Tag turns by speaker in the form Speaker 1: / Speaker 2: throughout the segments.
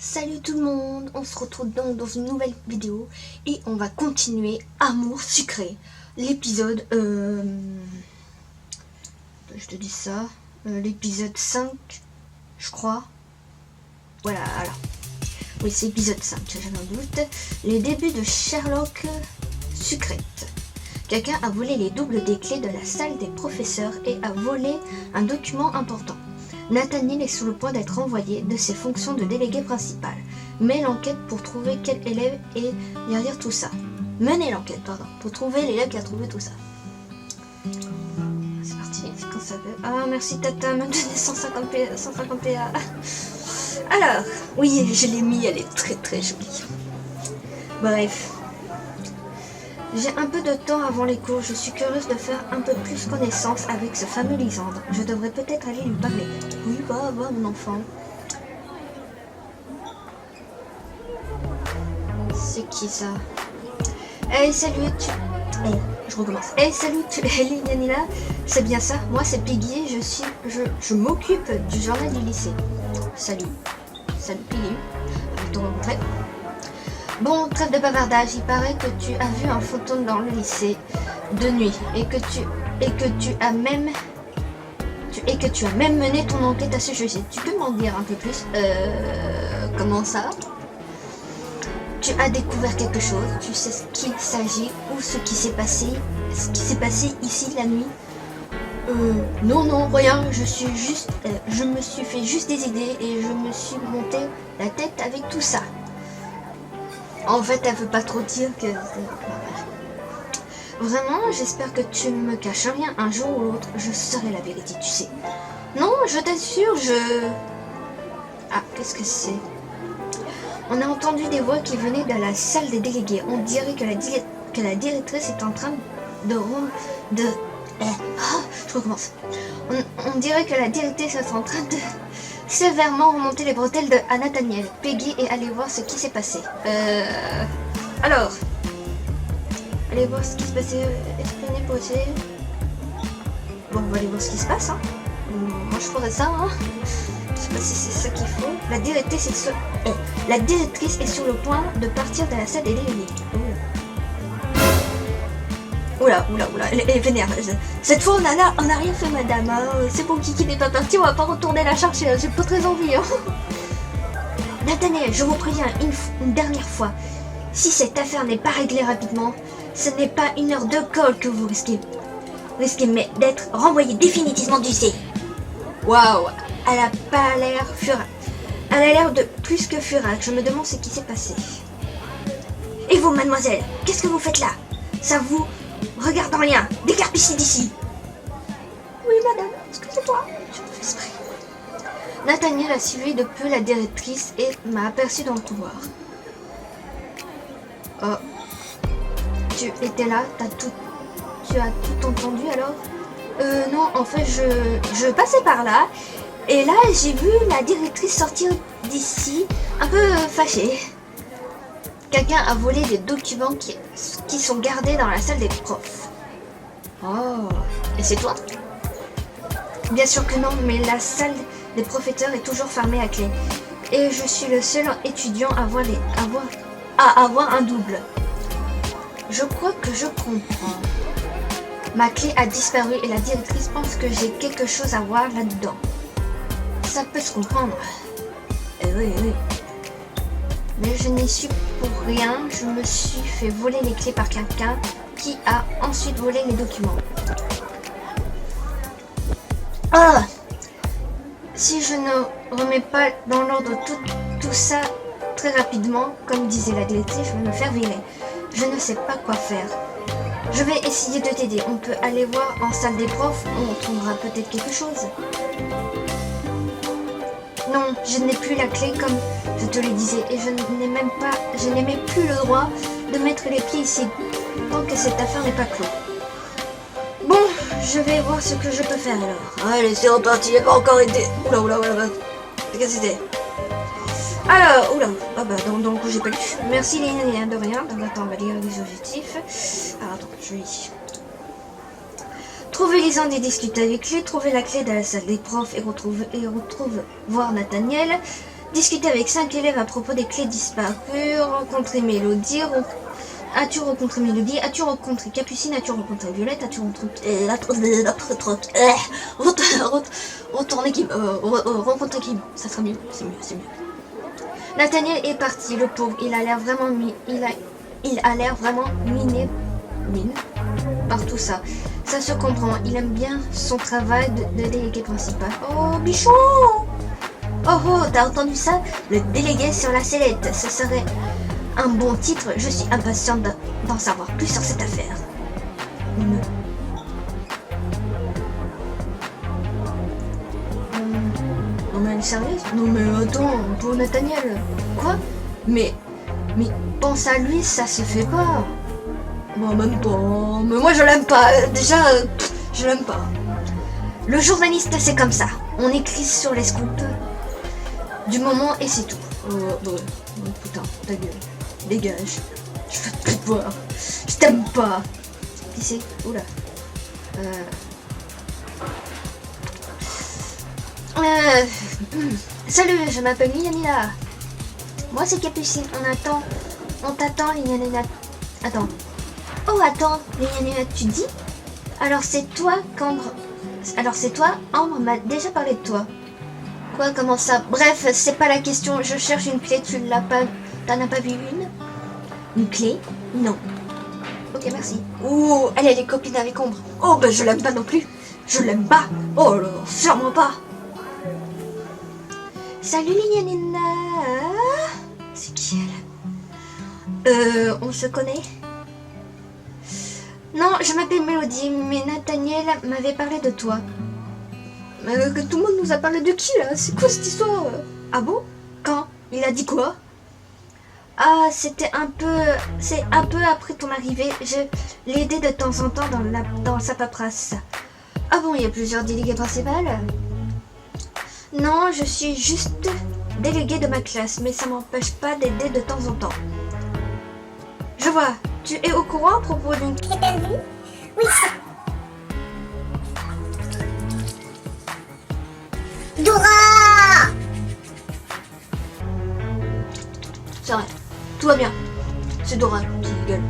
Speaker 1: Salut tout le monde, on se retrouve donc dans une nouvelle vidéo et on va continuer Amour sucré. L'épisode, je te dis ça, l'épisode 5, je crois. Voilà, alors. Oui, c'est l'épisode 5, j'avais un doute. Les débuts de Sherlock Sucrète. Quelqu'un a volé les doubles des clés de la salle des professeurs et a volé un document important. Nathaniel est sous le point d'être renvoyé de ses fonctions de délégué principal. Mais l'enquête pour trouver quel élève est derrière tout ça. Menez l'enquête, pardon, pour trouver l'élève qui a trouvé tout ça. C'est parti, c'est quand ça veut. Ah, merci Tata, me donner 150 PA. Alors, oui, je l'ai mis, elle est très très jolie. Bref. J'ai un peu de temps avant les cours, je suis curieuse de faire un peu plus connaissance avec ce fameux Lysandre. Je devrais peut-être aller lui parler. Oui, va, mon enfant. C'est qui ça? Hey, salut, je recommence. Hey, salut, Yanina. C'est bien ça? Moi, c'est Piggy, je m'occupe du journal du lycée. Salut. Salut, Piggy. Je vais te rencontrer. Bon, trêve de bavardage, il paraît que tu as vu un fantôme dans le lycée de nuit et que tu as même mené ton enquête à ce sujet. Tu peux m'en dire un peu plus? Comment ça? Tu as découvert quelque chose? Tu sais ce qu'il s'agit ou ce qui s'est passé ici la nuit? Non, rien, je me suis fait juste des idées et je me suis monté la tête avec tout ça. En fait, elle veut pas trop dire que... Vraiment, j'espère que tu ne me caches rien. Un jour ou l'autre, je saurai la vérité, tu sais. Non, je t'assure, Ah, qu'est-ce que c'est? On a entendu des voix qui venaient de la salle des délégués. On dirait que la directrice est en train je recommence. On dirait que la directrice est en train de... sévèrement remonter les bretelles à Nathaniel. Peggy est allée voir ce qui s'est passé. Alors, allez voir ce qui se passait. Espionner pour essayer. Bon, on va aller voir ce qui se passe. Hein. Moi, je ferais ça. Hein. Je sais pas si c'est ça qu'il faut. La directrice est sur le point de partir de la salle des délégués. Oula, elle est vénère. Cette fois, on n'a rien fait, madame. Hein. C'est pour Kiki n'est pas parti, on va pas retourner la chercher. J'ai pas très envie. Hein. Nathaniel, je vous préviens une dernière fois. Si cette affaire n'est pas réglée rapidement, ce n'est pas une heure de colle que vous risquez. Mais d'être renvoyé définitivement du lycée. Waouh, elle a pas l'air furax. Elle a l'air de plus que furax. Je me demande ce qui s'est passé. Et vous, mademoiselle, qu'est-ce que vous faites là? Ça vous... regarde en rien, décarpissez d'ici. Oui, madame, excusez-moi, je te fais exprès. Nathaniel a suivi de peu la directrice et m'a aperçu dans le couloir. Oh, tu étais là, tu as tout entendu alors? Non, en fait, je passais par là et là, j'ai vu la directrice sortir d'ici, un peu fâchée. Quelqu'un a volé des documents qui sont gardés dans la salle des profs. Oh, et c'est toi? Bien sûr que non, mais la salle des professeurs est toujours fermée à clé. Et je suis le seul étudiant à avoir un double. Je crois que je comprends. Ma clé a disparu et la directrice pense que j'ai quelque chose à voir là-dedans. Ça peut se comprendre. Oui. Mais je n'y suis pour rien, je me suis fait voler les clés par quelqu'un qui a ensuite volé les documents. Ah! Si je ne remets pas dans l'ordre tout ça très rapidement, comme disait la directrice, je vais me faire virer. Je ne sais pas quoi faire. Je vais essayer de t'aider. On peut aller voir en salle des profs, on trouvera peut-être quelque chose. Non, je n'ai plus la clé comme je te le disais et je n'ai même plus le droit de mettre les pieds ici tant que cette affaire n'est pas close. Bon, je vais voir ce que je peux faire alors. Allez, c'est reparti, elle va encore aider. Oula, qu'est-ce que c'était? Alors, ah bah dans le coup j'ai pas lu. Merci Léna, de rien. Donc attends, on va lire les objectifs. Alors attends, je lis. Trouver Lysandre et discuter avec lui, trouver la clé de la salle des profs et retrouver voir Nathaniel, Discuter avec 5 élèves à propos des clés disparues. Rencontrer Mélodie. As-tu rencontré Mélodie? As-tu rencontré Capucine? As-tu rencontré Violette? As-tu rencontré... Retourner qui... rencontrer qui... Ça sera mieux, c'est mieux, c'est mieux. Nathaniel est parti, le pauvre. Il a l'air vraiment... Il a l'air vraiment miné par tout ça. Ça se comprend. Il aime bien son travail de délégué principal. Oh, bichon! Oh, t'as entendu ça? Le délégué sur la sellette. Ce serait un bon titre. Je suis impatiente d'en savoir plus sur cette affaire. Non mais elle est sérieuse? Non mais attends, pour Nathaniel. Quoi? Mais pense à lui, ça se fait pas. Moi même pas. Mais moi je l'aime pas. Déjà, je l'aime pas. Le journaliste, c'est comme ça. On écrit sur les scoops du moment et c'est tout. Oh, putain, ta gueule. Dégage. Je veux plus te voir. Je t'aime pas. Qui c'est? Oula. Salut, je m'appelle Yanina. Moi c'est Capucine. On t'attend, Yanina. Attends. Oh, attends, Yanina, tu dis? Alors c'est toi, Ambre m'a déjà parlé de toi. Quoi, comment ça? Bref, c'est pas la question. Je cherche une clé, tu l'as pas... T'en as pas vu une? Une clé? Non. Ok, merci. Oh, elle est copine avec Ombre. Oh, bah je l'aime pas non plus. Je l'aime pas. Oh là, sûrement pas. Salut Yanina. C'est qui elle? On se connaît? Non, je m'appelle Mélodie, mais Nathaniel m'avait parlé de toi. Que tout le monde nous a parlé de qui là? C'est quoi cette histoire? Ah bon? Quand? Il a dit quoi? Ah, c'est un peu après ton arrivée. Je l'ai aidé de temps en temps dans sa paperasse. Ah bon, il y a plusieurs délégués principaux? Non, je suis juste déléguée de ma classe, mais ça m'empêche pas d'aider de temps en temps. Je vois. Tu es au courant à propos d'une...
Speaker 2: Oui. Dora!
Speaker 1: C'est vrai. Tout va bien. C'est Dora qui gueule.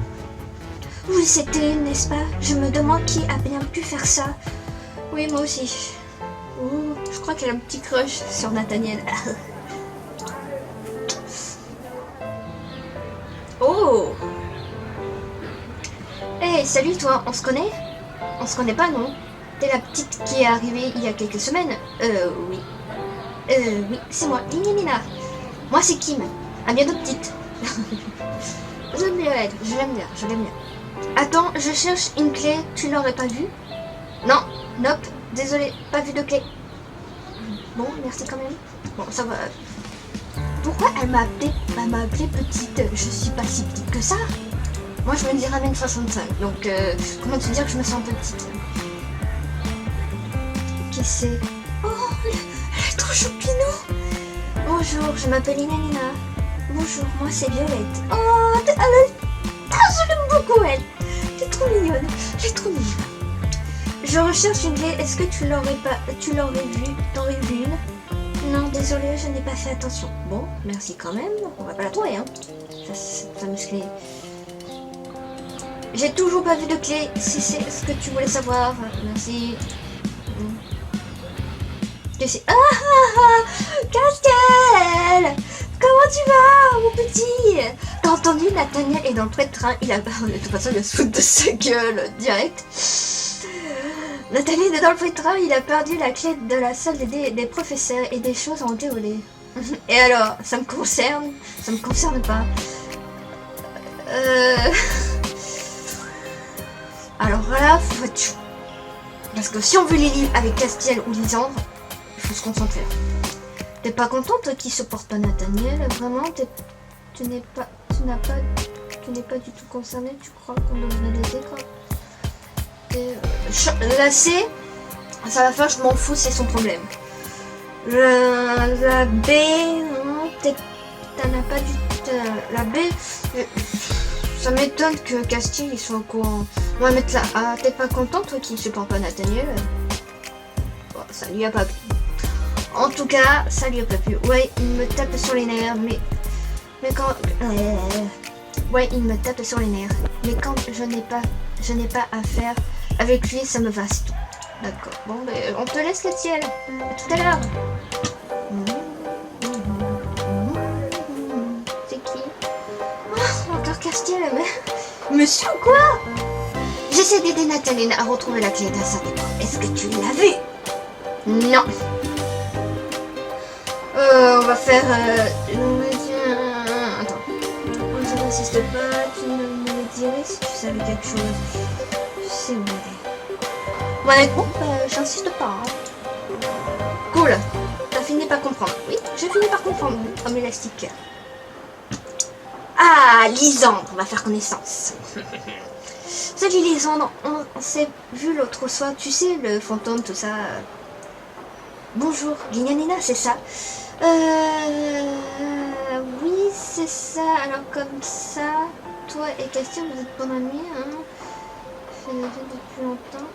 Speaker 1: Oui, c'était, n'est-ce pas? Je me demande qui a bien pu faire ça. Oui, moi aussi. Oh, je crois qu'elle a un petit crush sur Nathaniel. Oh! Hey, salut toi, on se connaît? On se connaît pas, non? T'es la petite qui est arrivée il y a quelques semaines? Oui. Oui, c'est moi, Nina. Moi, c'est Kim. À bientôt, petite. J'aime bien elle, je l'aime bien. Attends, je cherche une clé, tu l'aurais pas vue? Non, nope, désolé, pas vu de clé. Bon, merci quand même. Bon, ça va. Pourquoi elle m'a appelée petite? Je suis pas si petite que ça. Moi, je me dirais 1m65, donc comment te dire que je me sens petite? Qui c'est? Oh, elle est trop choupinou. Bonjour, je m'appelle Inanina. Bonjour, moi c'est Violette. Oh, je l'aime beaucoup elle. T'es trop mignonne, Je recherche une clé, est-ce que tu l'aurais vu une? Non, désolé, je n'ai pas fait attention. Bon, merci quand même, on va pas la trouver, hein. Cette fameuse clé. J'ai toujours pas vu de clé, si c'est ce que tu voulais savoir. Merci. Castel! Comment tu vas, mon petit? T'as entendu, Nathaniel est dans le train. Il a... De toute façon, il va se foutre de sa gueule, direct. Nathaniel est dans le train. Il a perdu la clé de la salle des professeurs et des choses ont été volées. Et alors, ça me concerne? Ça me concerne pas. Alors là, faut être chaud. Parce que si on veut les livres avec Castiel ou Lisandre, il faut se concentrer. T'es pas contente qu'il se porte pas Nathaniel? Vraiment, tu n'es pas du tout concerné? Tu crois qu'on devrait l'aider quoi? La C, ça va faire, je m'en fous, c'est son problème. La B, non, t'en as pas du tout. La B, ça m'étonne que Castiel il soit au courant. On va mettre la A. T'es pas content toi qu'il supporte pas Nathaniel? Bon, ça lui a pas plu. En tout cas, ça lui a pas plu. Ouais, il me tape sur les nerfs, mais quand... ouais, il me tape sur les nerfs. Mais quand je n'ai pas à faire avec lui, ça me va, c'est tout. D'accord. Bon, ben, on te laisse le ciel. À tout à l'heure. C'est qui? Oh, encore Castiel, mais... Monsieur quoi? J'essaie d'aider Nathalie à retrouver la clé d'un sac. Est-ce que tu l'as vu? Non. On va faire... Attends. Je n'insiste pas, tu me le dirais si tu savais quelque chose. Je sais où elle est. Bon, j'insiste pas. Hein. Cool. T'as fini par comprendre. Oui, j'ai fini par comprendre. Comme élastique. Ah, Lisandre, on va faire connaissance. Salut Lisandre, on s'est vu l'autre soir, tu sais, le fantôme, tout ça. Bonjour, Guignanina, c'est ça. Oui, c'est ça. Alors comme ça, toi et Castiel, vous êtes bon amis, hein? Je fais des jeux depuis longtemps.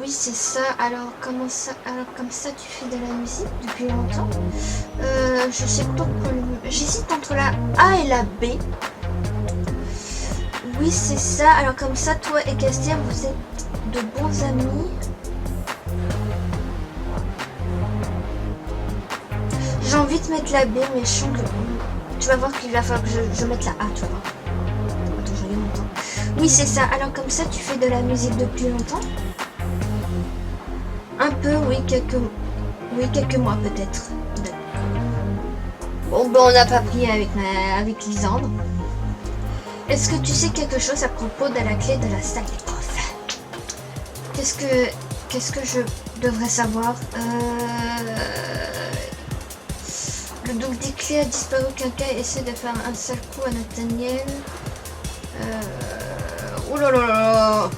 Speaker 1: Oui, c'est ça. Alors comment ça? Alors comme ça, tu fais de la musique depuis longtemps? Je sais pas pourquoi. J'hésite entre la A et la B. Oui, c'est ça. Alors comme ça, toi et Castiel, vous êtes de bons amis. J'ai envie de mettre la B, mais je sens que... Tu vas voir qu'il va falloir que je mette la A, tu vas voir. Attends, je regarde longtemps. Oui, c'est ça. Alors comme ça, tu fais de la musique depuis longtemps? Un peu, oui, quelques mois peut-être. Bon, ben on n'a pas pris avec Lisandre. Est-ce que tu sais quelque chose à propos de la clé de la salle des profs? Qu'est-ce que je devrais savoir? Le double des clés a disparu. Quelqu'un essaie de faire un sale coup à Nathaniel. Oh là là là.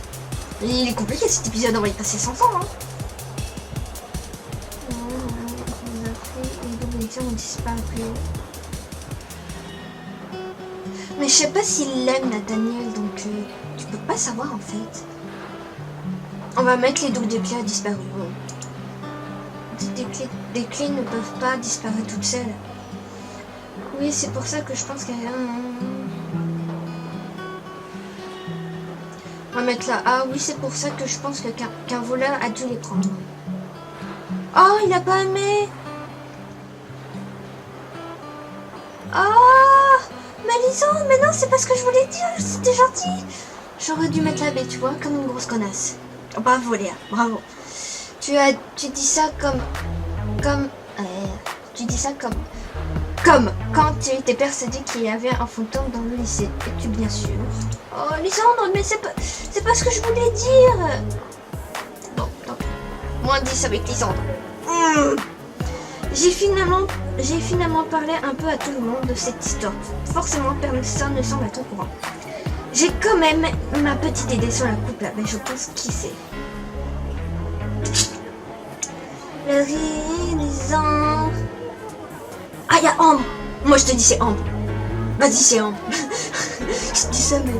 Speaker 1: Il est compliqué cet épisode, on va y passer 100 ans. Hein. Les doubles clés ont disparu. Mais je sais pas s'il l'aime Nathaniel, donc tu peux pas savoir en fait. On va mettre les doubles des clés a disparu. Bon. Des clés ne peuvent pas disparaître toutes seules. Oui, c'est pour ça que je pense qu'il y a on va mettre là. Ah oui, c'est pour ça que je pense qu'un voleur a dû les prendre. Oh, il a pas aimé. Oh, mais Lisandre, mais non, c'est pas ce que je voulais dire. C'était gentil. J'aurais dû mettre la B, tu vois, comme une grosse connasse. Oh, bravo Léa, bravo. Tu dis ça comme tu dis ça comme quand tu étais persuadé qu'il y avait un fantôme dans le lycée. Es-tu bien sûr? Oh Lisandre, mais c'est pas ce que je voulais dire. Bon, tant pis. Moins 10 avec Lisandre. J'ai finalement parlé un peu à tout le monde de cette histoire. Forcément, personne ne semble être au courant. J'ai quand même ma petite idée sur la couple là, mais je pense qui c'est. Le réalisant. Ah, il y a Ambre. Moi, je te dis c'est Ambre. Vas-y, c'est Ambre. Je dis ça, mais...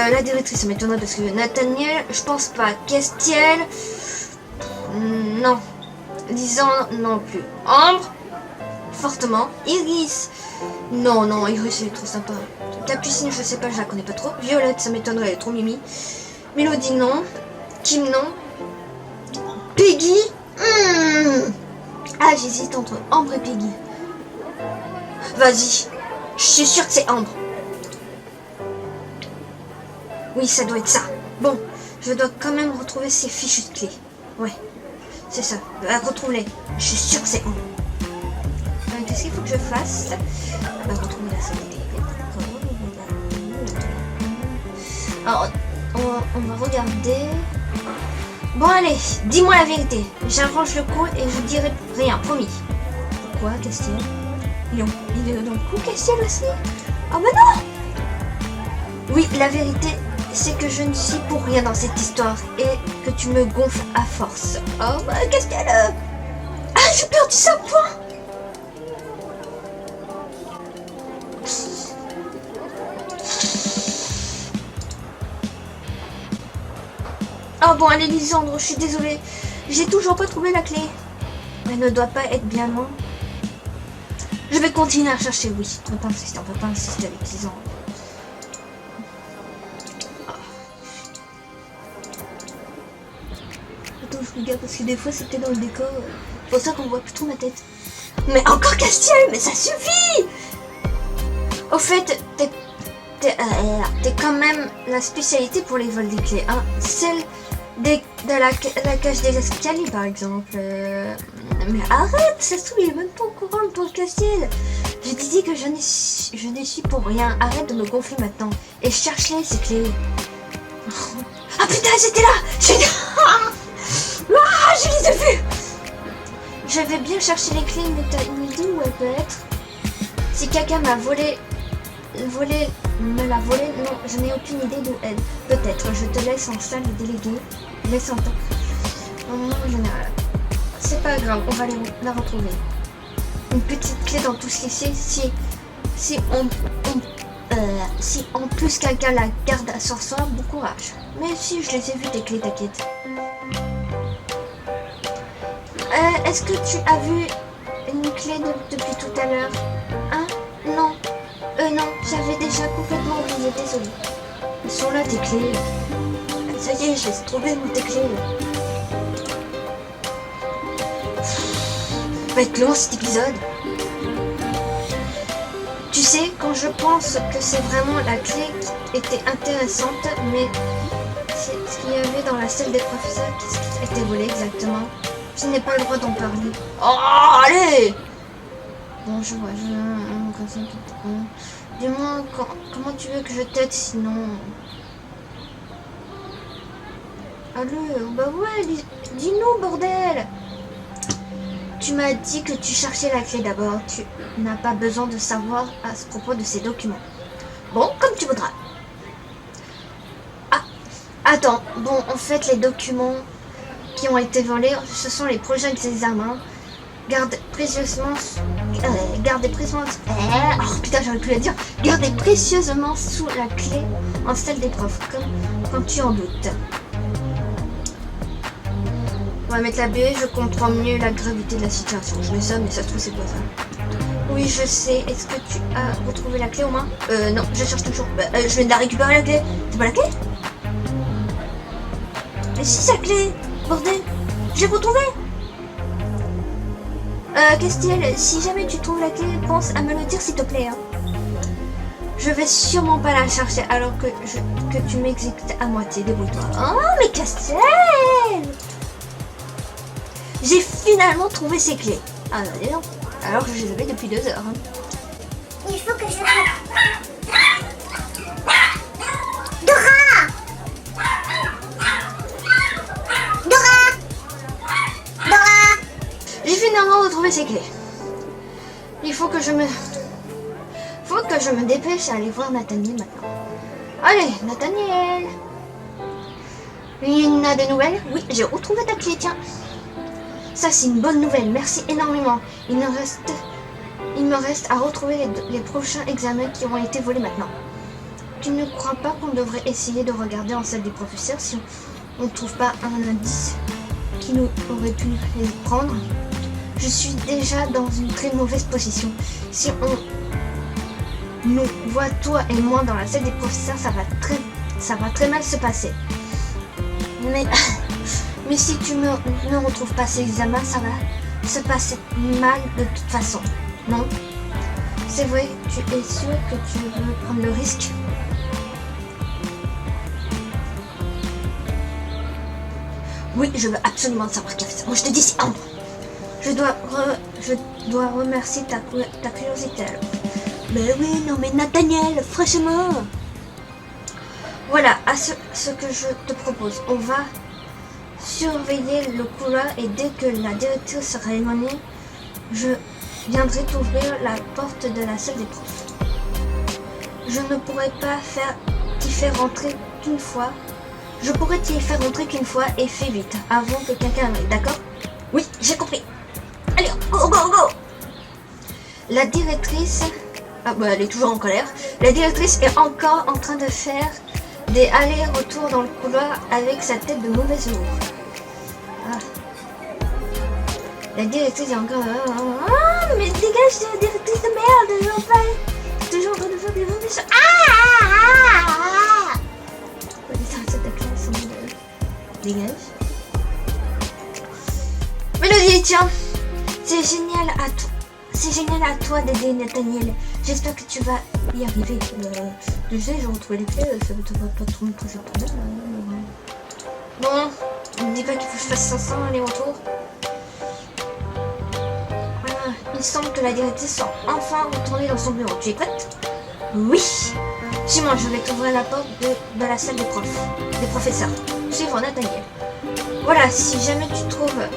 Speaker 1: la directrice m'étonnerait parce que Nathaniel, je pense pas. Castiel... non. Lisandre, non plus. Ambre, fortement. Iris... Non, Iris, elle est trop sympa. Capucine, je sais pas, je la connais pas trop. Violette, ça m'étonnerait, elle est trop mimi. Mélodie, non. Kim, non. Peggy. Ah, j'hésite entre Ambre et Peggy. Vas-y. Je suis sûre que c'est Ambre. Oui, ça doit être ça. Bon, je dois quand même retrouver ces fichues de clés. Ouais, c'est ça. Retrouve-les. Je suis sûre que c'est Ambre. Qu'est-ce qu'il faut que je fasse? Retrouver la salle des clés. Alors, on va regarder... Bon allez, dis-moi la vérité. J'arrange le coup et je dirai rien, promis. Pourquoi, Castiel? Il est dans le coup, Castiel aussi? Oh bah non! Oui, la vérité, c'est que je ne suis pour rien dans cette histoire et que tu me gonfles à force. Oh bah Castiel... Ah, j'ai perdu 5 points! Oh bon, allez Lisandre, je suis désolée. J'ai toujours pas trouvé la clé. Elle ne doit pas être bien loin. Je vais continuer à chercher, oui. On peut pas insister avec Lisandre. Attends, je regarde parce que des fois c'était dans le décor. C'est pour ça qu'on voit plus trop ma tête. Mais encore Castiel, mais ça suffit! Au fait, t'es quand même la spécialité pour les vols des clés, hein. Celle de la cage des escaliers, par exemple. Mais arrête, ça se trouve, il est même pas au courant, le pauvre Castiel. Je disais que je ne suis pour rien. Arrête de me gonfler maintenant. Et cherche-les, ces clés. Ah putain, j'étais là! Ah, je les ai vues! Je vais bien chercher les clés, mais t'as une idée où elle peut être? Si quelqu'un me l'a volée, non, je n'ai aucune idée d'où elle. Peut-être, je te laisse en salle déléguée. Laisse en temps. En général. C'est pas grave, on va la retrouver. Une petite clé dans tout ce qui si en plus quelqu'un la garde sur soi, bon courage. Mais si, je les ai vues tes clés, t'inquiète. Est-ce que tu as vu une clé depuis tout à l'heure? Hein? Non. Non, j'avais déjà complètement oublié, désolé. Ils sont là, tes clés. Ça y est, je les ai trouvées, moi, tes clés. Va être long, cet épisode. Tu sais, quand je pense que c'est vraiment la clé qui était intéressante, mais c'est ce qu'il y avait dans la salle des professeurs qui était volé exactement. Je n'ai pas le droit d'en parler. Oh, allez! Bon, je vois, dis-moi, comment tu veux que je t'aide sinon? Allez, bah ouais, dis-nous, bordel! Tu m'as dit que tu cherchais la clé d'abord. Tu n'as pas besoin de savoir à ce propos de ces documents. Bon, comme tu voudras. Ah, attends. Bon, en fait, les documents qui ont été volés, ce sont les prochains examens. Gardez précieusement... oh putain, j'aurais pu le dire. Gardez précieusement sous la clé en salle des profs, comme quand tu en doutes. On va mettre la baie, je comprends mieux la gravité de la situation. Je mets ça, mais ça se trouve, c'est pas ça. Oui, je sais. Est-ce que tu as retrouvé la clé au moins? Non, je cherche toujours. Je viens de la récupérer, la clé. C'est pas la clé? Mais si, c'est la clé! Bordel! J'ai retrouvé! Castiel, si jamais tu trouves la clé, pense à me le dire, s'il te plaît. Hein. Je vais sûrement pas la chercher alors que tu m'exécutes à moitié. Débrouille-toi. Oh, mais Castiel! J'ai finalement trouvé ces clés. Ah non, alors que je les avais depuis 2 heures. Hein.
Speaker 2: Il faut que je... Dora!
Speaker 1: J'ai finalement retrouvé ces clés. Il faut que je me dépêche à aller voir Nathaniel maintenant. Allez, Nathaniel! Il y a des nouvelles? Oui, j'ai retrouvé ta clé, tiens. Ça, c'est une bonne nouvelle. Merci énormément. Il me reste à retrouver les prochains examens qui ont été volés maintenant. Tu ne crois pas qu'on devrait essayer de regarder en salle des professeurs si on ne trouve pas un indice qui nous aurait pu les prendre? Je suis déjà dans une très mauvaise position. Si on nous voit toi et moi dans la salle des professeurs, ça va très mal se passer. Mais si tu ne retrouves pas ces examens, ça va se passer mal de toute façon, non? C'est vrai, tu es sûr que tu veux prendre le risque? Oui, je veux absolument savoir qui a fait ça. Moi, je te dis, c'est Ambre. Je dois remercier ta curiosité. Mais oui, non, mais Nathaniel, franchement. Voilà, ce que je te propose. On va surveiller le couloir et dès que la directrice sera éloignée, je viendrai t'ouvrir la porte de la salle des profs. Je ne pourrai pas t'y faire rentrer qu'une fois. Je pourrais t'y faire rentrer qu'une fois et fais vite, avant que quelqu'un arrive, d'accord? Oui, j'ai compris. Allez, go, go, go! La directrice... Ah bah elle est toujours en colère. La directrice est encore en train de faire des allers-retours dans le couloir avec sa tête de mauvaise ours. Ah. La directrice est encore... Ah, mais dégage de la directrice de merde, je veux pas... Toujours en train de faire des mauvaises choses. Cette classe, dégage. Mélodie, tiens. C'est génial à toi. C'est génial à toi d'aider Nathaniel. J'espère que tu vas y arriver. Tu sais, j'ai retrouvé les clés, ça ne va pas trop me poser de problème. Bon, ne me dis pas qu'il faut que je fasse 500 aller-retour. Voilà, il semble que la directrice soit enfin retournée dans son bureau. Tu es prête? Oui. Dis-moi, je vais t'ouvrir la porte de la salle des professeurs. Suivre Nathaniel. Voilà, si jamais tu trouves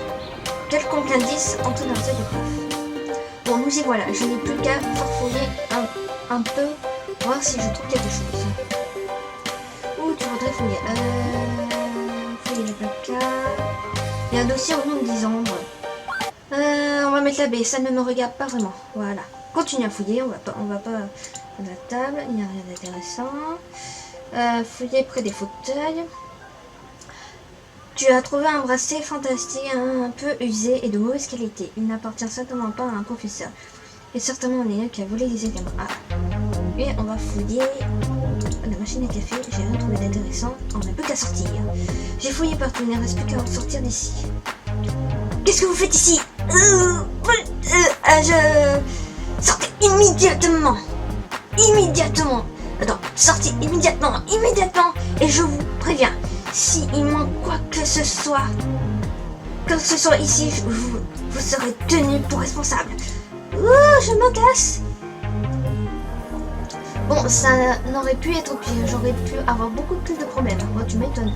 Speaker 1: quelconque indice, entre dans la salle des profs. Bon, nous y voilà. Je n'ai plus qu'à farfouiller un peu, voir si je trouve quelque chose. Où tu voudrais fouiller? Fouiller le placard. Il y a un dossier au nom de Lisandre. On va mettre la baie, ça ne me regarde pas vraiment. Voilà. Continue à fouiller, on va pas à la table, il n'y a rien d'intéressant. Fouiller près des fauteuils. Tu as trouvé un bracelet fantastique, un peu usé et de mauvaise qualité. Il n'appartient certainement pas à un professeur. Et certainement un élève qui a volé les examens. Ah. Et on va fouiller la machine à café. J'ai rien trouvé d'intéressant. On n'a plus qu'à sortir. J'ai fouillé partout, il ne reste plus qu'à sortir d'ici. Qu'est-ce que vous faites ici? Sortez immédiatement. Immédiatement. Attends, sortez immédiatement. Et je vous préviens. Si il manque quoi que ce soit ici, vous serez tenu pour responsable. Je me casse. Bon, ça n'aurait pu être pire. J'aurais pu avoir beaucoup plus de problèmes. Moi, tu m'étonnes.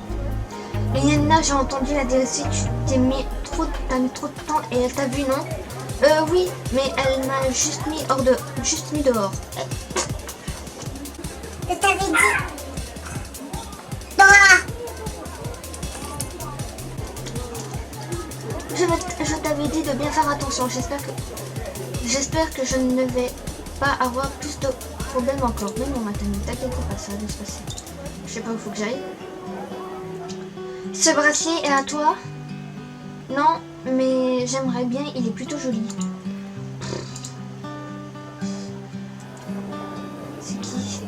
Speaker 1: Liana, j'ai entendu la directrice. T'as mis trop de temps et elle t'a vu, non? Oui, mais elle m'a juste mis dehors.
Speaker 2: Je t'avais dit. Dora.
Speaker 1: Je t'avais dit de bien faire attention. J'espère que je ne vais pas avoir plus de problèmes encore. Mais non, Nathalie, t'inquiète pas, ça va se passer. Je sais pas où il faut que j'aille. Ce bracelet est à toi? Non, mais j'aimerais bien, il est plutôt joli. C'est qui?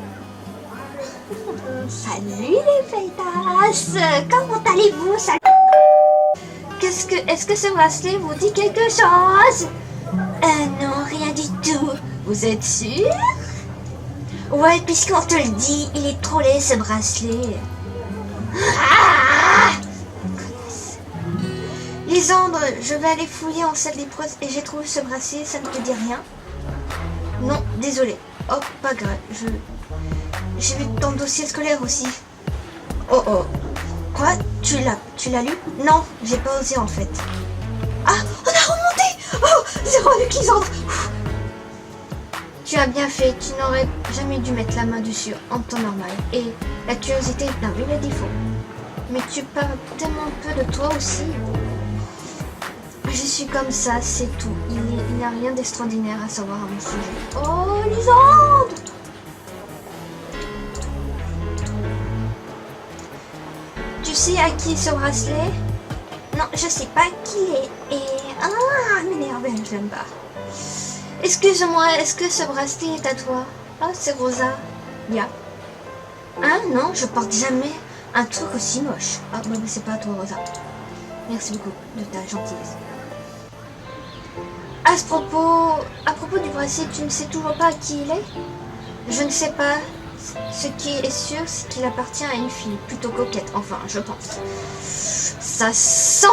Speaker 1: Salut les feitas! Comment allez-vous? Salut! Est-ce que ce bracelet vous dit quelque chose? Non, rien du tout. Vous êtes sûr? Ouais, puisqu'on te le dit, il est trop laid ce bracelet. Ah! Lisandre, je vais aller fouiller en salle des profs et j'ai trouvé ce bracelet, ça ne te dit rien? Non, désolé. Oh, pas grave, j'ai vu ton dossier scolaire aussi. Oh oh. Quoi? Tu l'as lu? Non, j'ai pas osé en fait. Ah, on a remonté! Oh, 0 avec Lisandre. Tu as bien fait, tu n'aurais jamais dû mettre la main dessus en temps normal. Et la curiosité est un vilain défaut. Mais tu parles tellement peu de toi aussi. Je suis comme ça, c'est tout. Il n'y a rien d'extraordinaire à savoir à mon sujet. Oh, Lisandre! Tu sais à qui est ce bracelet? Non, je sais pas qui il est. Et... Ah, m'énerve, je l'aime pas. Excuse-moi, est-ce que ce bracelet est à toi? Ah, c'est Rosa. Bien. Hein? Non, je porte jamais un truc aussi moche. Ah, bon, mais c'est pas à toi, Rosa. Merci beaucoup de ta gentillesse. À propos du bracelet, tu ne sais toujours pas à qui il est? Je ne sais pas. Ce qui est sûr, c'est qu'il appartient à une fille plutôt coquette, enfin, je pense. Ça sent...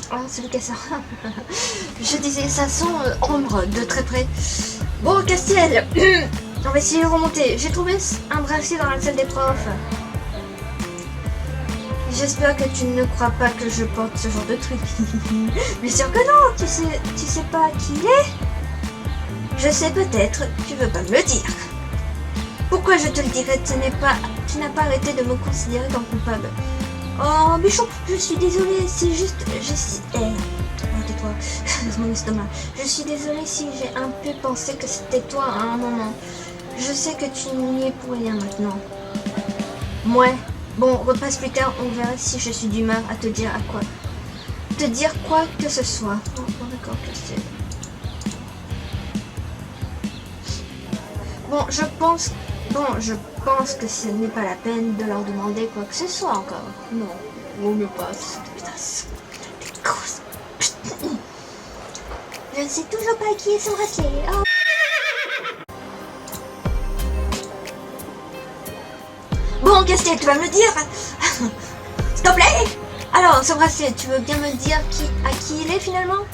Speaker 1: Ah, c'est le casseur. Je disais, ça sent ombre de très près. Bon, Castiel, on va essayer de remonter. J'ai trouvé un bracelet dans la salle des profs. J'espère que tu ne crois pas que je porte ce genre de truc. Bien sûr que non, tu sais pas qui il est? Je sais peut-être, tu veux pas me le dire. Pourquoi je te le dirais? Tu n'as pas arrêté de me considérer comme coupable. Oh, Bichon, je suis désolée, c'est juste... tais-toi, mon estomac. Je suis désolée si j'ai un peu pensé que c'était toi à un moment. Je sais que tu n'y es pour rien maintenant. Ouais. Bon, repasse plus tard, on verra si je suis d'humeur à te dire à quoi. Te dire quoi que ce soit. Oh, d'accord, Castiel. Bon, je pense que ce n'est pas la peine de leur demander quoi que ce soit encore. Non, vaut mieux pas. Putain, des grosses. Je ne sais toujours pas qui est son bracelet. Oh. Bon, Castiel, tu vas me le dire. S'il te plaît. Alors, ce bracelet, tu veux bien me dire à qui il est finalement?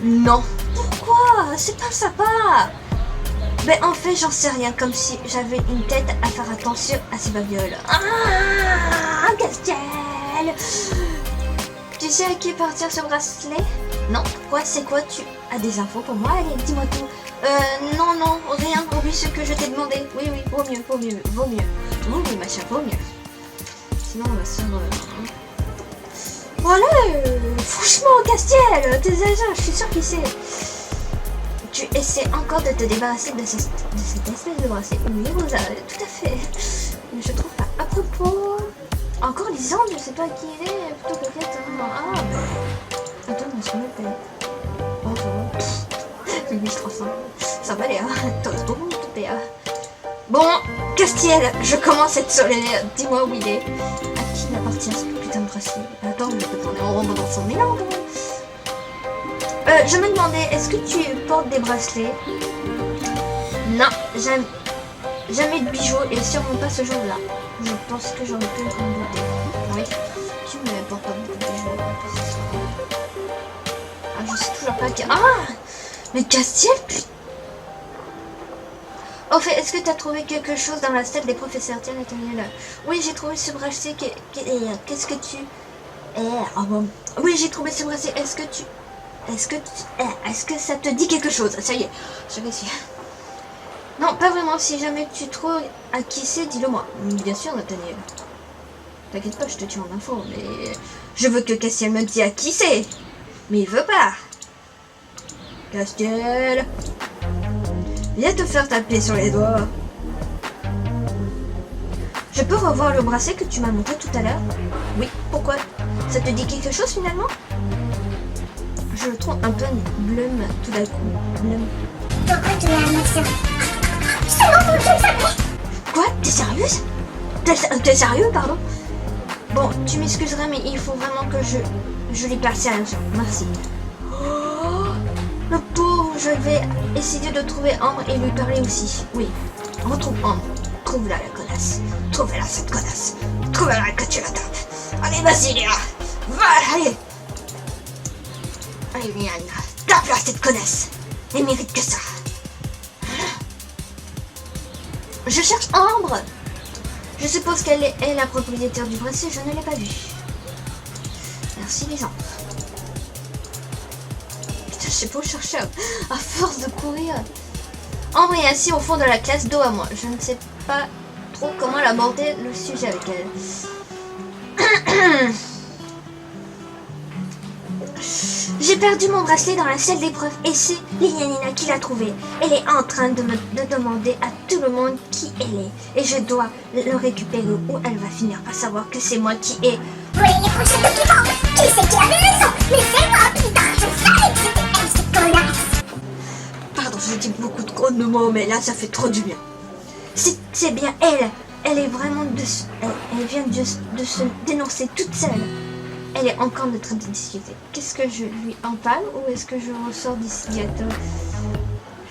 Speaker 1: Non. Pourquoi? C'est pas sympa. Ben en fait j'en sais rien, comme si j'avais une tête à faire attention à ces babioles. Ah, Castiel! Tu sais à qui appartient ce bracelet? Non, pourquoi? C'est quoi? Tu as des infos pour moi? Allez, dis-moi tout. Non, rien, oublie ce que je t'ai demandé. Oui, vaut mieux. Oui, machin, vaut mieux. Sinon on va se... Voilà, franchement, Castiel, tes agents, je suis sûre qu'il sait. Tu essaies encore de te débarrasser de cette espèce de bracelet. Oui, Rosa, tout à fait. Mais je trouve pas. À propos, encore Lisandre, je sais pas qui il est, plutôt que peut-être. Ah, attends, je me paye. Oh, ça va. 8300. Ça va aller, hein. Toi, c'est beaucoup, tout est. Bon, Castiel, je commence à être solennelle. Dis-moi où il est. À qui appartient ce putain de bracelet? Attends, je peux tourner en rond dans son mélange. Je me demandais, est-ce que tu portes des bracelets? Non, jamais de bijoux et sûrement pas ce jour-là. Je pense que j'aurais pu me douter. Oui, tu ne portes pas beaucoup de bijoux. Ah, je sais toujours pas qui... Ah, mais Castiel, putain. Au fait, est-ce que tu as trouvé quelque chose dans la salle des professeurs? Tiens, Nathaniel. Oui, j'ai trouvé ce bracelet. Qu'est-ce que tu... Ah bon. Oui, j'ai trouvé ce bracelet. Est-ce que ça te dit quelque chose? Ça y est, je réussis. Non, pas vraiment. Si jamais tu trouves à qui c'est, dis-le moi. Bien sûr, Nathaniel. T'inquiète pas, je te tiens en info, mais je veux que Castiel me dise à qui c'est. Mais il veut pas. Castiel, viens te faire taper sur les doigts. Je peux revoir le bracelet que tu m'as montré tout à l'heure? Oui, pourquoi? Ça te dit quelque chose finalement? Je le trouve un peu blum tout d'un coup. Blum.
Speaker 2: Pourquoi tu es à ça? Seulement pour que je le sache.
Speaker 1: Quoi? T'es sérieuse? T'es sérieux, pardon? Bon, tu m'excuseras, mais il faut vraiment que je lui passe sérieusement. Merci. Oh, le pauvre, je vais essayer de trouver Ambre et lui parler aussi. Oui, retrouve Ambre. Trouve-la, la connasse. Trouve-la, cette connasse. Trouve-la que tu la tapes. Allez, vas-y, Léa. Va, allez. Allez, Liane, tape-la, cette connasse. Elle mérite que ça. Je cherche Ambre. Je suppose qu'elle est la propriétaire du bracelet, je ne l'ai pas vue. Merci les gens. Putain, je sais pas où chercher à force de courir. Ambre est assise au fond de la classe, dos à moi. Je ne sais pas trop comment aborder le sujet avec elle. J'ai perdu mon bracelet dans la salle d'épreuve et c'est Lianina qui l'a trouvé. Elle est en train de me demander à tout le monde qui elle est. Et je dois le récupérer ou elle va finir par savoir que c'est moi qui ai...
Speaker 2: Pour les prochains documents, qui c'est qui avait raison? Mais c'est moi, putain, je savais que c'était elle, cette connasse.
Speaker 1: Pardon, je dis beaucoup trop de mots, mais là ça fait trop du bien. C'est bien elle. Elle est vraiment elle vient de se dénoncer toute seule. Elle est encore en train de discuter. Qu'est-ce que je lui en parle ou est-ce que je ressors d'ici bientôt?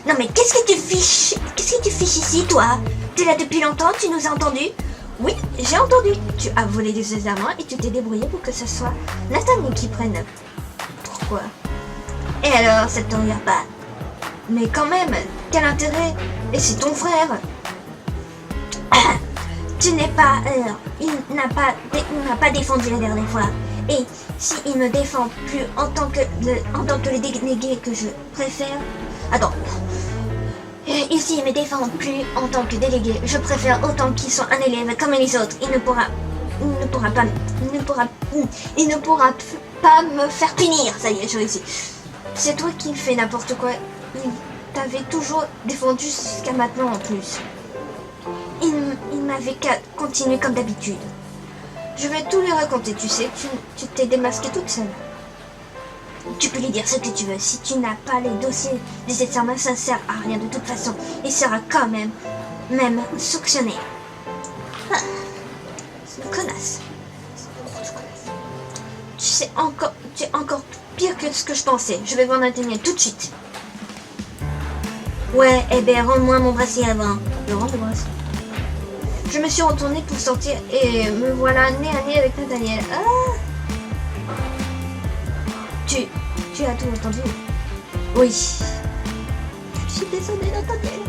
Speaker 1: Non mais qu'est-ce que tu fiches? Qu'est-ce que tu fiches ici, toi? T'es là depuis longtemps, tu nous as entendus? Oui, j'ai entendu. Tu as volé des examens et tu t'es débrouillé pour que ce soit Nathalie qui prenne. Pourquoi? Et alors, ça te regarde pas? Mais quand même, quel intérêt? Et c'est ton frère. Tu n'es pas... il n'a pas défendu la dernière fois. Et s'il me défend plus en tant que le délégué que je préfère... Attends. Ici, il me défend plus en tant que délégué. Je préfère autant qu'il soit un élève comme les autres. Il ne pourra pas me faire punir. Ça y est, je réussis. C'est toi qui fais n'importe quoi. t'avait toujours défendu jusqu'à maintenant en plus. Il m'avait qu'à continuer comme d'habitude. Je vais tout lui raconter, tu sais, tu t'es démasquée toute seule. Tu peux lui dire ce que tu veux. Si tu n'as pas les dossiers des examens, ça ne sert à rien de toute façon. Il sera quand même sanctionné. Ah, c'est une connasse. Tu es encore pire que ce que je pensais. Je vais voir Nathaniel tout de suite. Ouais, eh ben rends-moi mon bracelet avant. Je rends le bracelet. Je me suis retournée pour sortir et me voilà nez à nez avec Nathaniel. Ah! Tu as tout entendu? Oui. Je suis désolée, Nathaniel.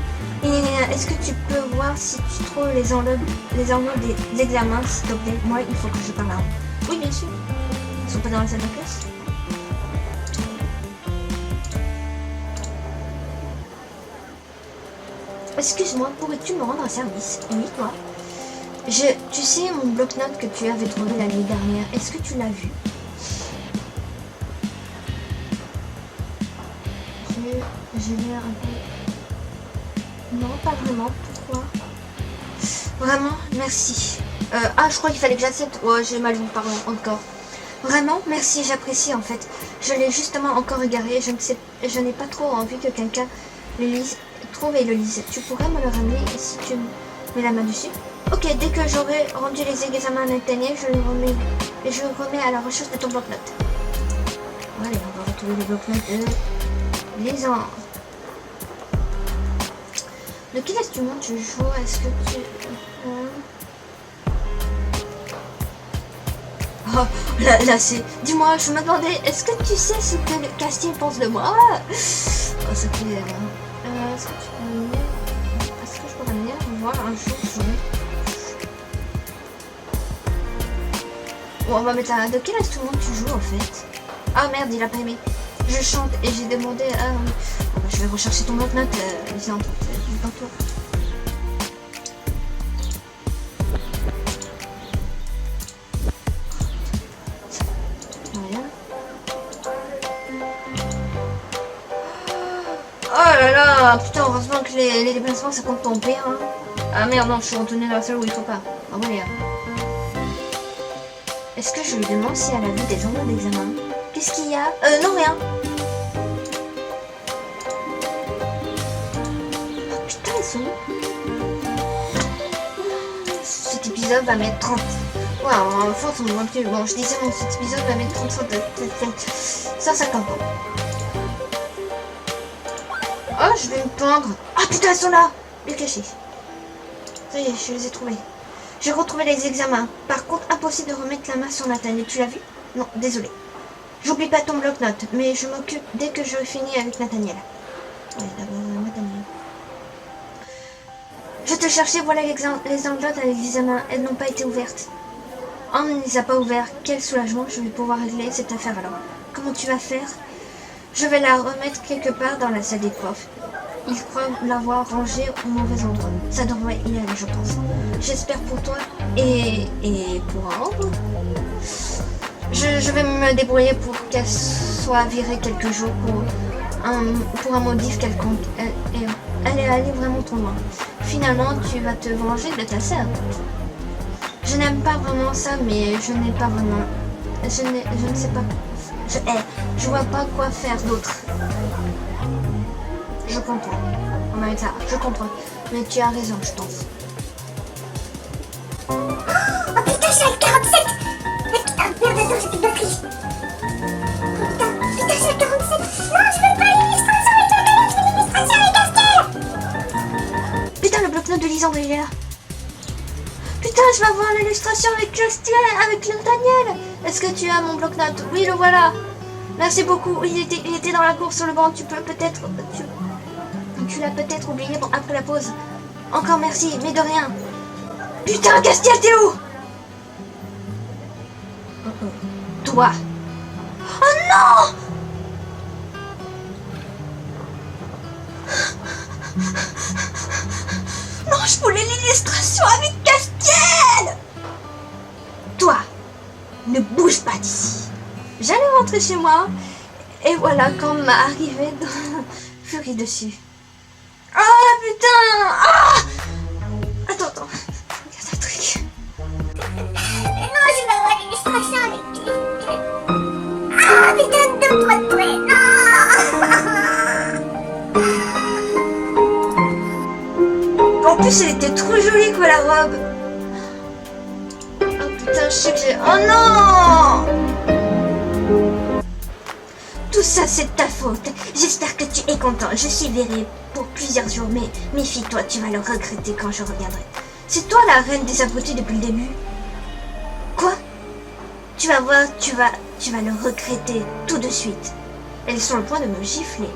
Speaker 1: Et est-ce que tu peux voir si tu trouves les enveloppes des examens, s'il te plaît? Moi, il faut que je parle à eux. Oui, bien sûr. Ils sont pas dans la salle de classe? Excuse-moi, pourrais-tu me rendre un service? Oui, toi. Tu sais mon bloc-notes que tu avais trouvé la nuit dernière, est-ce que tu l'as vu? J'ai l'air un peu... Non, pas vraiment. Pourquoi? Vraiment, merci. Je crois qu'il fallait que j'accepte. Ouais, j'ai mal vu, pardon, encore. Vraiment, merci, j'apprécie en fait. Je l'ai justement encore égaré. Je n'ai pas trop envie que quelqu'un le lise, trouve et le lise. Tu pourrais me le ramener si tu mets la main dessus? Ok, dès que j'aurai rendu les examens à Nathaniel, je remets à la recherche de ton bloc-notes. Allez, on va retrouver les bloc-notes. Les ans. De quel instrument tu joues? Est-ce que tu... Oh, là c'est... Dis-moi, je me demandais, est-ce que tu sais ce que le Castiel pense de moi? Oh, ça fait... est-ce que tu peux venir... Est-ce que je pourrais venir voir un jour jouer? Bon, on va mettre là. De quel instrument tu joues en fait? Ah merde, il a pas aimé. Je chante et j'ai demandé à... Bon, bah, je vais rechercher ton bloc-notes, Lisandre, dans toi. Rien. Oh là là, putain, heureusement que les déplacements ça compte ton père. Hein. Ah merde, non, je suis retournée dans la salle où il faut pas. Ah bon, les gars. Est-ce que je lui demande si elle a vu des enveloppes d'examen? Qu'est-ce qu'il y a? Non, rien. Oh, putain, ils sont où? Cet épisode va mettre 30. Waouh, en force, on voit plus. Bon, je disais, bon, cet épisode va mettre 30, 150 ans. Oh, je vais me pendre. Ah, putain, elles sont là. Les cachés. Ça y est, je les ai trouvés. J'ai retrouvé les examens. Par contre, impossible de remettre la main sur Nathaniel. Tu l'as vu? Non, désolé. J'oublie pas ton bloc-notes, mais je m'occupe dès que je finis avec Nathaniel. Ouais, d'abord Nathaniel. Je te cherchais, voilà les enveloppes à l'examen. Elles n'ont pas été ouvertes. On ne les a pas ouvertes. Quel soulagement, je vais pouvoir régler cette affaire alors. Comment tu vas faire? Je vais la remettre quelque part dans la salle des profs. Ils croient l'avoir rangée au mauvais endroit. Ça devrait y aller, je pense. J'espère pour toi et pour Ambre. Je vais me débrouiller pour qu'elle soit virée quelques jours pour un motif quelconque. Elle est allée vraiment trop loin. Finalement, tu vas te venger de ta sœur. Je n'aime pas vraiment ça, mais je n'ai pas vraiment... Je ne sais pas... Je vois pas quoi faire d'autre. Je comprends. On va mettre ça. Je comprends. Mais tu as raison, je pense.
Speaker 2: Oh putain, je suis à 47. Putain, merde, attends, j'ai plus de batterie. Putain, je suis à 47. Non, je veux pas l'illustration avec Nathaniel, je veux l'illustration avec Castiel.
Speaker 1: Putain, le bloc-notes de Lisandre, il est là. Putain, je vais avoir l'illustration avec Castiel, avec Nathaniel. Est-ce que tu as mon bloc-notes? Oui, le voilà. Merci beaucoup. Il était dans la course sur le banc. Tu peux peut-être... Tu l'as peut-être oublié après la pause. Encore merci, mais de rien. Putain, Castiel, t'es où? Toi. Oh non! Non, je voulais l'illustration avec Castiel! Toi, ne bouge pas d'ici. J'allais rentrer chez moi, et voilà quand m'a arrivé dans furie dessus. Ah putain. Ah. Attends. Regarde un truc.
Speaker 2: Non, je vais avoir l'illustration avec lui. Ah, putain, donne-toi de près. Non.
Speaker 1: En plus, elle était trop jolie quoi la robe. Oh putain, je sais que j'ai... Oh non. Tout ça, c'est de ta faute. J'espère que tu es content. Je suis virée pour plusieurs jours, mais méfie-toi, tu vas le regretter quand je reviendrai. C'est toi la reine des abrutis depuis le début. Quoi? Tu vas voir, tu vas le regretter tout de suite. Elles sont au point de me gifler.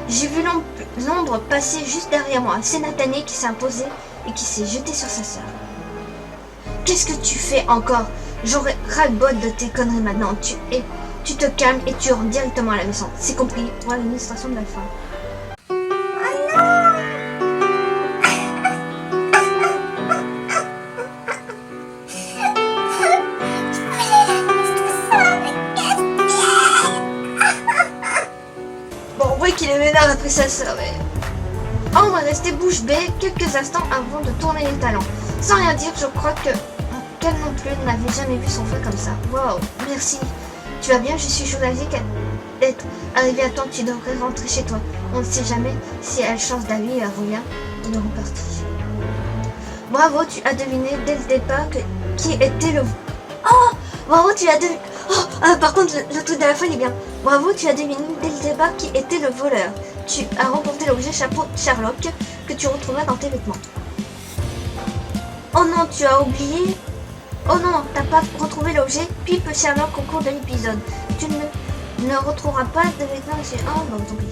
Speaker 1: J'ai vu l'ombre passer juste derrière moi. C'est Nathaniel qui s'est imposé et qui s'est jeté sur sa sœur. Qu'est-ce que tu fais encore? J'aurais ras-le-bol de tes conneries maintenant. Tu te calmes et tu rentres directement à la maison. C'est compris pour l'administration de la fin. Bon, on voit qu'il est vénère après sa sœur. Mais... Ambre est restée bouche bée quelques instants avant de tourner les talons. Sans rien dire, je crois que qu'elle non plus n'avait jamais vu son frère comme ça. Wow, merci. Tu vas bien? Je suis soulagée d'être arrivée à temps. Tu devrais rentrer chez toi. On ne sait jamais si elle change d'avis et revient. Ils sont repartis. Bravo, tu as deviné dès le départ qui était le... Oh! Bravo, tu as deviné... Oh! Par contre, le truc de la fin, il est bien. Bravo, tu as deviné dès le départ qui était le voleur. Tu as remporté l'objet chapeau Sherlock que tu retrouveras dans tes vêtements. Oh non, tu as oublié... Oh non, t'as pas retrouvé l'objet Pipe Sherlock au cours de l'épisode. Tu ne retrouveras pas de vêtements chez... Oh, bon, tant pis.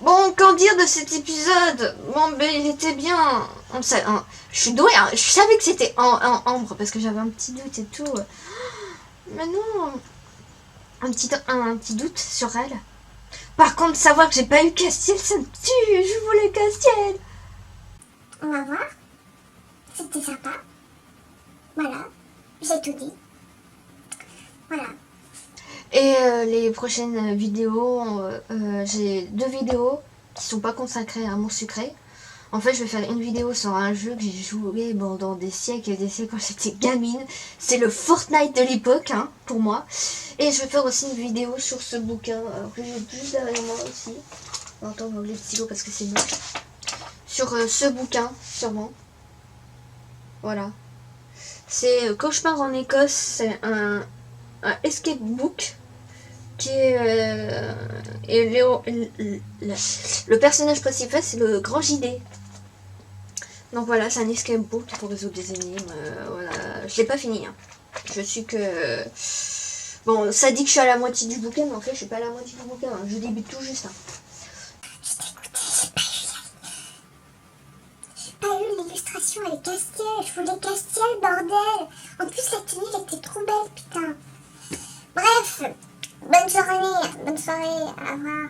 Speaker 1: Bon, qu'en dire de cet épisode? Bon, ben, il était bien. Je suis douée, hein. Je savais que c'était en Ambre parce que j'avais un petit doute et tout. Mais non, un petit doute sur elle. Par contre, savoir que j'ai pas eu Castiel, ça me tue. Je voulais Castiel.
Speaker 2: On va voir. C'était sympa. Voilà, j'ai tout dit. Voilà.
Speaker 1: Et les prochaines vidéos, j'ai 2 vidéos qui sont pas consacrées à Amour Sucré. En fait, je vais faire une vidéo sur un jeu que j'ai joué pendant des siècles et des siècles quand j'étais gamine. C'est le Fortnite de l'époque, hein, pour moi. Et je vais faire aussi une vidéo sur ce bouquin, que j'ai juste derrière moi aussi. Attends, on va enlever le stylo parce que c'est moche. Sur ce bouquin, sûrement. Voilà. C'est Cauchemar en Écosse, c'est un escape book qui est et le personnage principal c'est le grand JD. Donc voilà, c'est un escape book pour résoudre des énigmes. Voilà, je l'ai pas fini. Hein. Je suis que bon, ça dit que je suis à la moitié du bouquin, mais en fait je suis pas à la moitié du bouquin. Hein. Je débute tout juste. Hein.
Speaker 2: J'ai pas eu l'illustration avec Castiel. Je voulais Castiel, bordel. En plus la tenue elle était trop belle, putain. Bref, bonne soirée, au revoir.